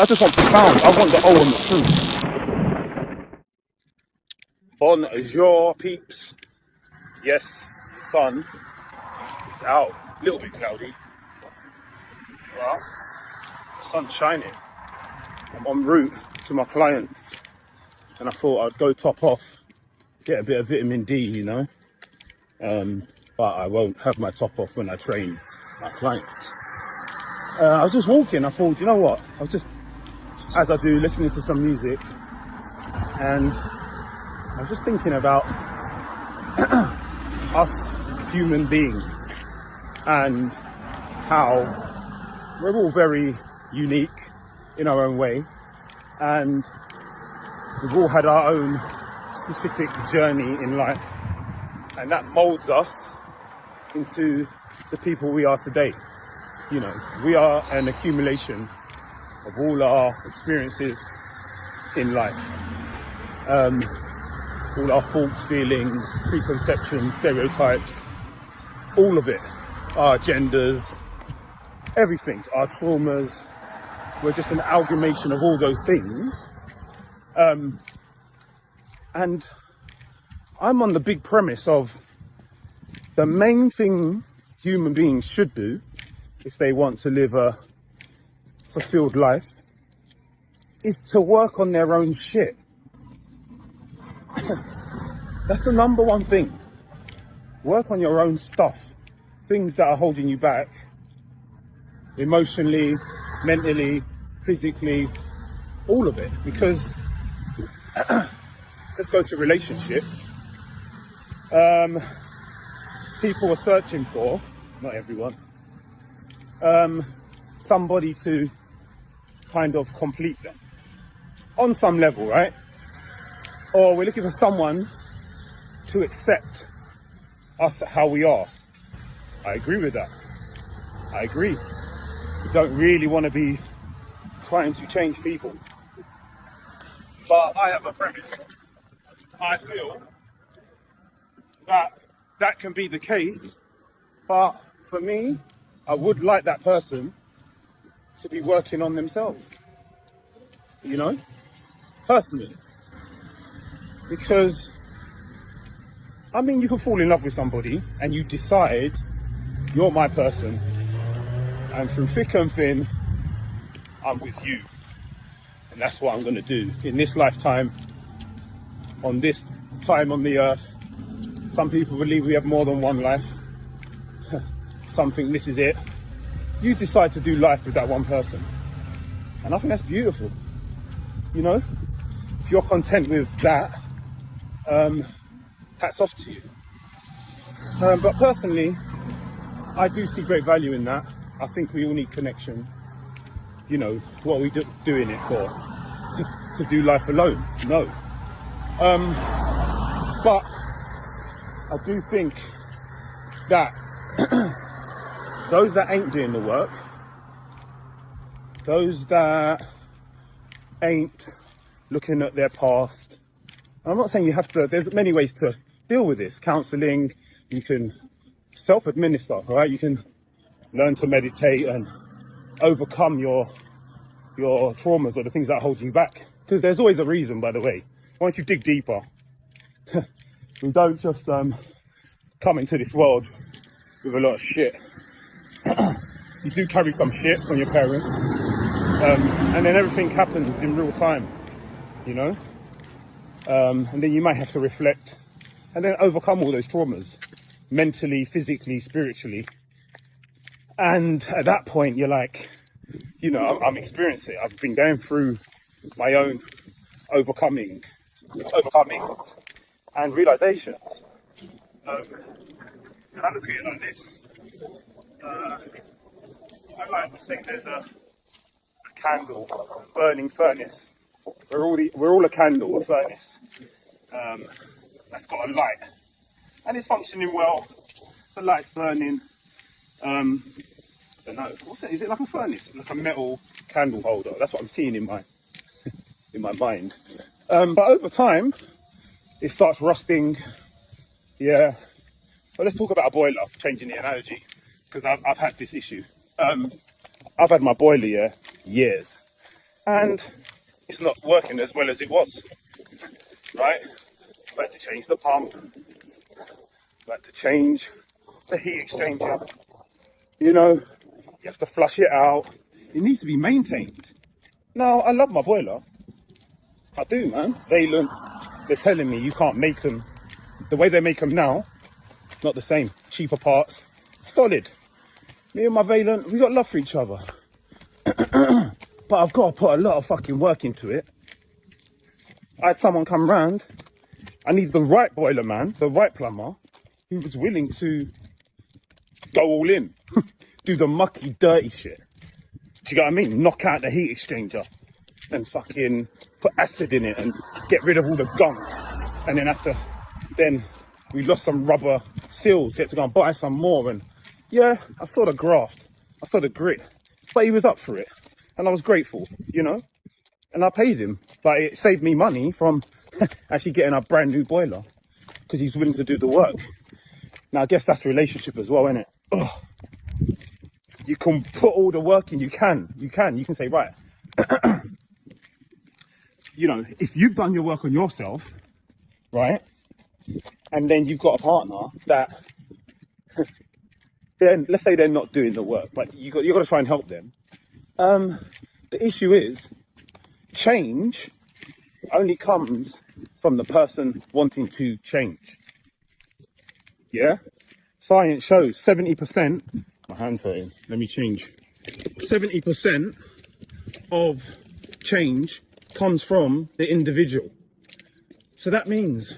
I just want profound. I want the O and the truth. Bonjour, peeps. Yes, sun is out. A little bit cloudy, but the sun's shining. I'm en route to my client, and I thought I'd go top off, get a bit of vitamin D, you know. But I won't have my top off when I train my client. I was just walking. I thought, you know what? I was just, as I do, listening to some music, and I was just thinking about us human beings and how we're all very unique in our own way, and we've all had our own specific journey in life, and that molds us into the people we are today. You know, we are an accumulation of all our experiences in life, all our thoughts, feelings, preconceptions, stereotypes, all of it, our agendas, everything, our traumas. We're just an amalgamation of all those things. And I'm on the big premise of the main thing human beings should do if they want to live a fulfilled life is to work on their own shit. That's the number one thing. Work on your own stuff. Things that are holding you back emotionally, mentally, physically, all of it. Because let's go to relationships. People are searching for, not everyone, somebody to kind of complete them on some level, right? Or we're looking for someone to accept us how we are. I agree with that. I agree. We don't really want to be trying to change people. But I have a premise. I feel that that can be the case, but for me, I would like that person to be working on themselves, you know, personally. Because, I mean, you can fall in love with somebody and you decide you're my person, and through thick and thin, I'm with you. And that's what I'm going to do in this lifetime, on this time on the earth. Some people believe we have more than one life. Some think this is it. You decide to do life with that one person. And I think that's beautiful. You know, if you're content with that, hats off to you. But personally, I do see great value in that. I think we all need connection. You know, what are we doing it for? To do life alone? No. But I do think that those that ain't doing the work, those that ain't looking at their past, and I'm not saying you have to, there's many ways to deal with this. Counselling, you can self-administer, right? You can learn to meditate and overcome your traumas or the things that hold you back. Because there's always a reason, by the way. Once you dig deeper, we don't just come into this world with a lot of shit. You do carry some shit from your parents, and then everything happens in real time, you know. And then you might have to reflect and then overcome all those traumas, mentally, physically, spiritually. And at that point, you're like, you know, I'm experiencing it. I've been going through my own overcoming and realization. And I look at it like this. I like to think there's a candle, a burning furnace. We're all a candle, a furnace. That's got a light. And it's functioning well. The light's burning. I don't know. What's it? Is it like a furnace? Like a metal candle holder? That's what I'm seeing in my mind. But over time, it starts rusting. Yeah. But let's talk about a boiler, changing the analogy, because I've had this issue. I've had my boiler, years. and it's not working as well as it was, right? I had to change the pump, I had to change the heat exchanger, you know, you have to flush it out. It needs to be maintained. Now, I love my boiler. I do, man. Valent, they're telling me you can't make them the way they make them now. Not the same. Cheaper parts. Solid. Me and my Valent, we got love for each other. But I've got to put a lot of fucking work into it. I had someone come round. I need the right boiler man, the right plumber, who was willing to go all in. Do the mucky, dirty shit. Do you get what I mean? Knock out the heat exchanger and fucking put acid in it and get rid of all the gunk. And then we lost some rubber seals, had to go and buy some more. And yeah, I saw the graft, I saw the grit, but he was up for it. And I was grateful, you know? And I paid him, but it saved me money from actually getting a brand new boiler because he's willing to do the work. Now, I guess that's a relationship as well, isn't it? Ugh. You can put all the work in, you can say, right, you know, if you've done your work on yourself, right, and then you've got a partner that, then let's say they're not doing the work, but you've got to try and help them. The issue is, change only comes from the person wanting to change. Yeah? Science shows 70%, my hand's hurting, let me change. 70% of change comes from the individual. So that means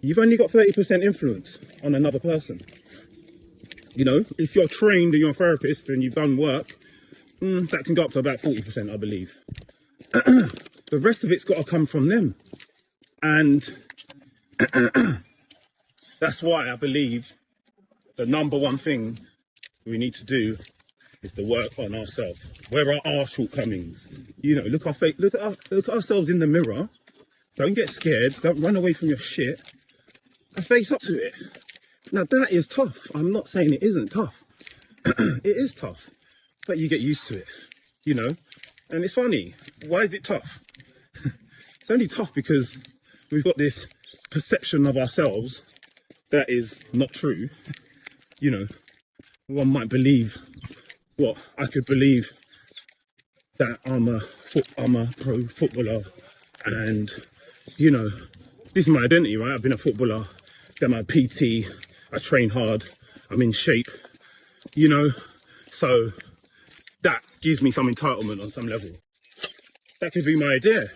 you've only got 30% influence on another person. You know, if you're trained and you're a therapist and you've done work, that can go up to about 40%, I believe. The rest of it's got to come from them. And that's why I believe the number one thing we need to do is to work on ourselves. Where are our shortcomings? You know, look at ourselves in the mirror. Don't get scared. Don't run away from your shit. And face up to it. Now that is tough. I'm not saying it isn't tough. It is tough, but you get used to it, you know. And it's funny. Why is it tough? It's only tough because we've got this perception of ourselves that is not true. You know, one might believe what I could believe, that I'm a pro footballer, and you know, this is my identity, right? I've been a footballer, then my PT, I train hard, I'm in shape, you know, so that gives me some entitlement on some level. That could be my idea.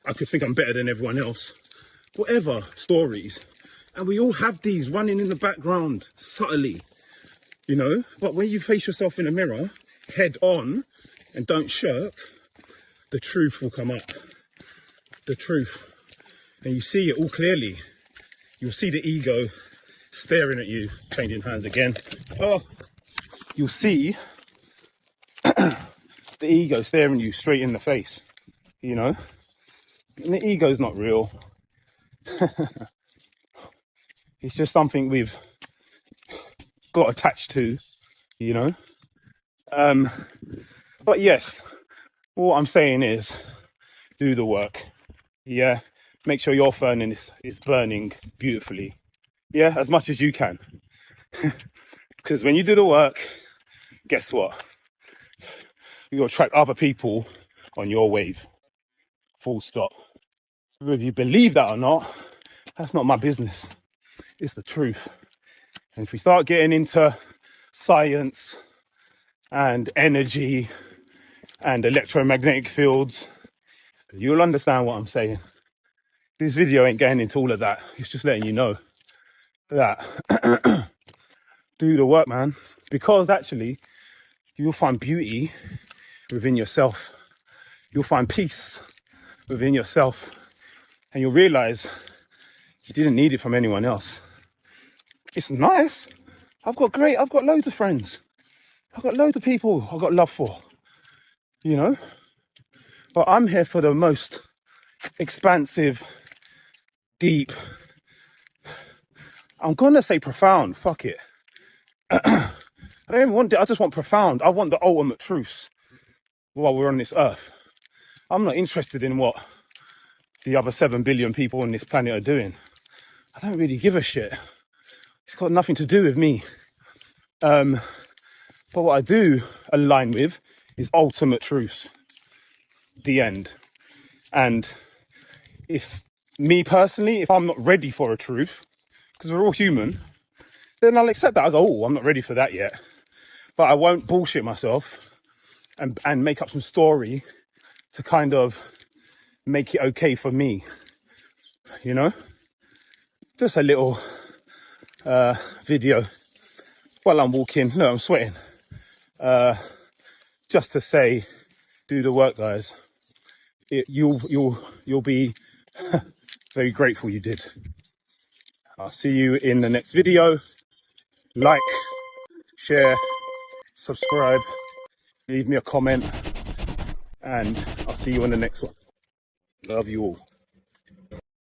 I could think I'm better than everyone else. Whatever stories. And we all have these running in the background subtly, you know. But when you face yourself in a mirror, head on, and don't shirk, the truth will come up. The truth. And you see it all clearly. You'll see the ego staring at you, changing hands again. Oh, you'll see the ego staring you straight in the face, you know. And the ego's not real. It's just something we've got attached to, you know. But yes, what I'm saying is, do the work. Yeah, make sure your furnace is burning beautifully. Yeah, as much as you can. Because when you do the work, guess what? You'll attract other people on your wave. Full stop. Whether you believe that or not, that's not my business. It's the truth. And if we start getting into science and energy and electromagnetic fields, you'll understand what I'm saying. This video ain't getting into all of that. It's just letting you know that do the work, man. Because actually, you'll find beauty within yourself. You'll find peace within yourself. And you'll realize you didn't need it from anyone else. It's nice. I've got loads of friends. I've got loads of people I've got love for, you know. But I'm here for the most expansive, deep, I'm gonna say profound, fuck it. I don't even want it, I just want profound. I want the ultimate truths while we're on this earth. I'm not interested in what the other 7 billion people on this planet are doing. I don't really give a shit. It's got nothing to do with me. But what I do align with is ultimate truth. The end. And if me personally, if I'm not ready for a truth, because we're all human, then I'll accept that as, oh, I'm not ready for that yet. But I won't bullshit myself and make up some story to kind of make it okay for me. You know? Just a little video while I'm walking. No, I'm sweating. Just to say, do the work, guys. You'll be very grateful you did. I'll see you in the next video. Like, share, subscribe, leave me a comment, and I'll see you in the next one. Love you all.